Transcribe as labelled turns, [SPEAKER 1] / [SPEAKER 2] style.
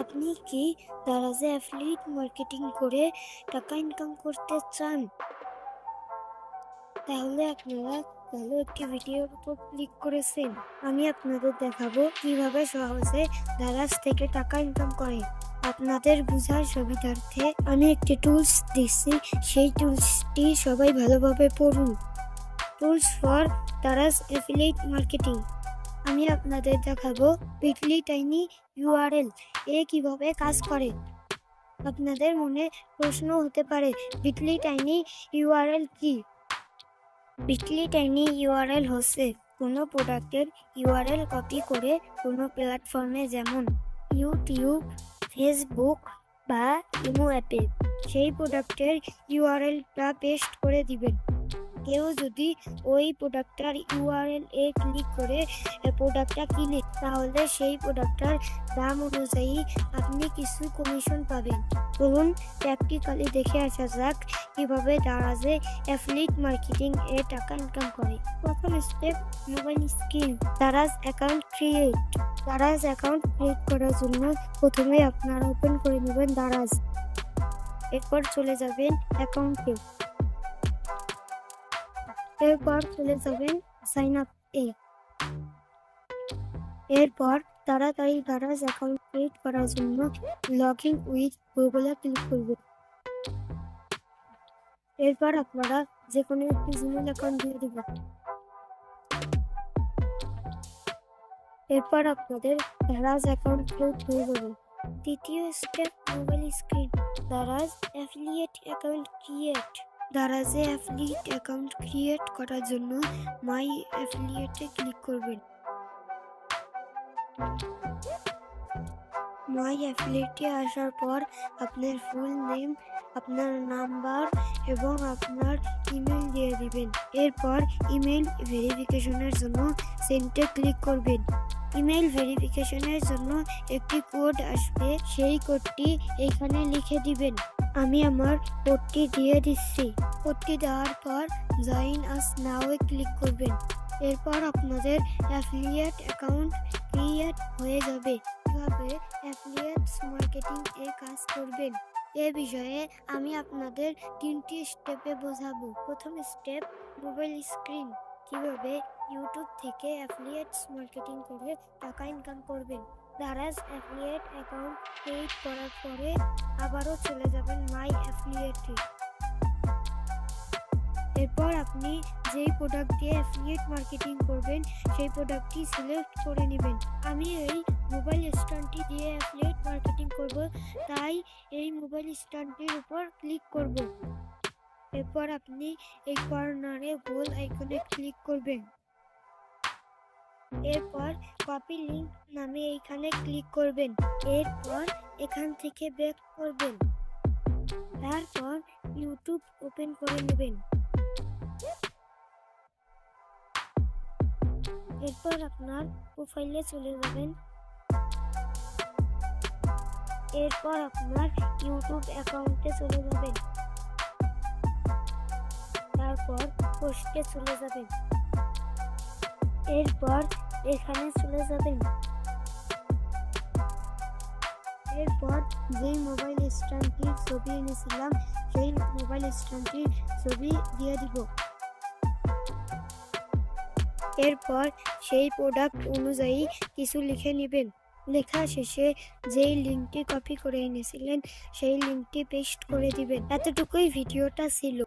[SPEAKER 1] আপনি কি দারাজে affiliate marketing করে টাকা ইনকাম করতে চান? তাহলে আপনারা ভালো একটি ভিডিওর উপর ক্লিক করেছেন। আমি আপনাদের দেখাবো কিভাবে সহজে দারাজ থেকে টাকা ইনকাম করে। আপনাদের বোঝার সুবিধার্থে আমি একটি টুলস দিচ্ছি, সেই টুলসটি সবাই ভালোভাবে পড়ুন। Tools for Daraz affiliate marketing. আমি আপনাদের দেখাবো বিটলি টাইনি ইউআরএল কিভাবে কাজ করে। আপনাদের মনে প্রশ্ন হতে পারে, বিটলি টাইনি ইউআরএল কি? বিটলি টাইনি ইউআরএল হচ্ছে কোনো প্রোডাক্টের ইউআরএল কপি করে কোনো প্ল্যাটফর্মে, যেমন ইউটিউব, ফেসবুক বা ইমো অ্যাপে সেই প্রোডাক্টের ইউআরএলটা পেস্ট করে দিবেন। কেউ যদি ওই প্রোডাক্টটার ইউআরএল ক্লিক করে প্রোডাক্টটা কিনে, তাহলে সেই প্রোডাক্টটার দাম অনুযায়ী আপনি কিছু কমিশন পাবেন। চলুন প্র্যাকটিক্যালি দেখে আসা যাক কিভাবে দারাজে অ্যাফিলিয়েট মার্কেটিং টাকা ইনকাম করে। প্রথম step, mobile screen. Daraz account create. Daraz account create করার জন্য প্রথমে আপনারা ওপেন করে নেবেন দারাজ। এরপর চলে যাবেন অ্যাকাউন্টে। এরপর চলে যাবেন সাইন আপ এরপর তাড়াতাড়ি দারাজ অ্যাকাউন্ট ক্রিয়েট করার জন্য লগ ইন উইথ গুগলে ক্লিক করবেন। এরপর আপনারা যে কোনো একটি জিমেল অ্যাকাউন্ট দিয়ে দেবেন। এরপর আপনাদের দারাজ অ্যাকাউন্ট ক্রিয়েট হয়ে যাবে। দ্বিতীয় step, mobile screen. Daraz affiliate account create. দারাজে অ্যাফিলিয়েট অ্যাকাউন্ট ক্রিয়েট করার জন্য মাই অ্যাফিলিয়েটে ক্লিক করবেন। মাই অ্যাফিলিয়েটে আসার পর আপনার ফুল নেম, আপনার নাম্বার এবং আপনার ইমেল দিয়ে দিবেন। এরপর ইমেল ভেরিফিকেশনের জন্য সেন্ডে ক্লিক করবেন। ইমেল ভেরিফিকেশনের জন্য একটি কোড আসবে, সেই কোডটি এখানে লিখে দিবেন। আমি আমার কোডটি দিয়ে দিচ্ছি। কোডটি দেওয়ার পর জয়েন আস নাও ক্লিক করবেন। এরপর আপনাদের অ্যাফিলিয়েট অ্যাকাউন্ট ক্রিয়েট হয়ে যাবে। কিভাবে অ্যাফিলিয়েট মার্কেটিং কাজ করবেন এ বিষয়ে আমি আপনাদের 3টি স্টেপে বোঝাবো। প্রথম স্টেপ, মোবাইল স্ক্রিন। কিভাবে ইউটিউব থেকে অ্যাফিলিয়েট মার্কেটিং করে টাকা ইনকাম করবেন। দারাজ অ্যাফিলিয়েট অ্যাকাউন্ট ক্রিয়েট করার পরে আবারও চলে যাবেন মাই অ্যাফিলিয়েটে। এরপর আপনি যেই প্রোডাক্ট দিয়ে অ্যাফিলিয়েট মার্কেটিং করবেন সেই প্রোডাক্টটি সিলেক্ট করে নেবেন। আমি এই মোবাইল স্ট্যান্ডটি দিয়ে অ্যাফিলিয়েট মার্কেটিং করব, তাই এই মোবাইল স্ট্যান্ডটির উপর ক্লিক করব। এরপর আপনি এই কর্নারে গোল আইকনে ক্লিক করবেন। এরপর কপি লিংক নামে এইখানে ক্লিক করবেন। এরপর এখান থেকে ব্যাক করবেন। তারপর ইউটিউব ওপেন করে নেবেন। এরপর আপনার প্রোফাইলে চলে যাবেন। এরপর আপনার ইউটিউব অ্যাকাউন্টে চলে যাবেন। তারপর পোস্টে চলে যাবেন। এরপর এখানে চলে যাবেন। এরপর যেই মোবাইল স্ট্যান্ডটির ছবি এনেছিলাম সেই মোবাইল স্ট্যান্ডটির ছবি দিয়ে দিব। এরপর সেই প্রোডাক্ট অনুযায়ী কিছু লিখে নেবেন। লেখা শেষে যেই লিঙ্কটি কপি করে এনেছিলেন সেই লিঙ্কটি পেস্ট করে দিবেন। এতটুকুই ভিডিওটা ছিল।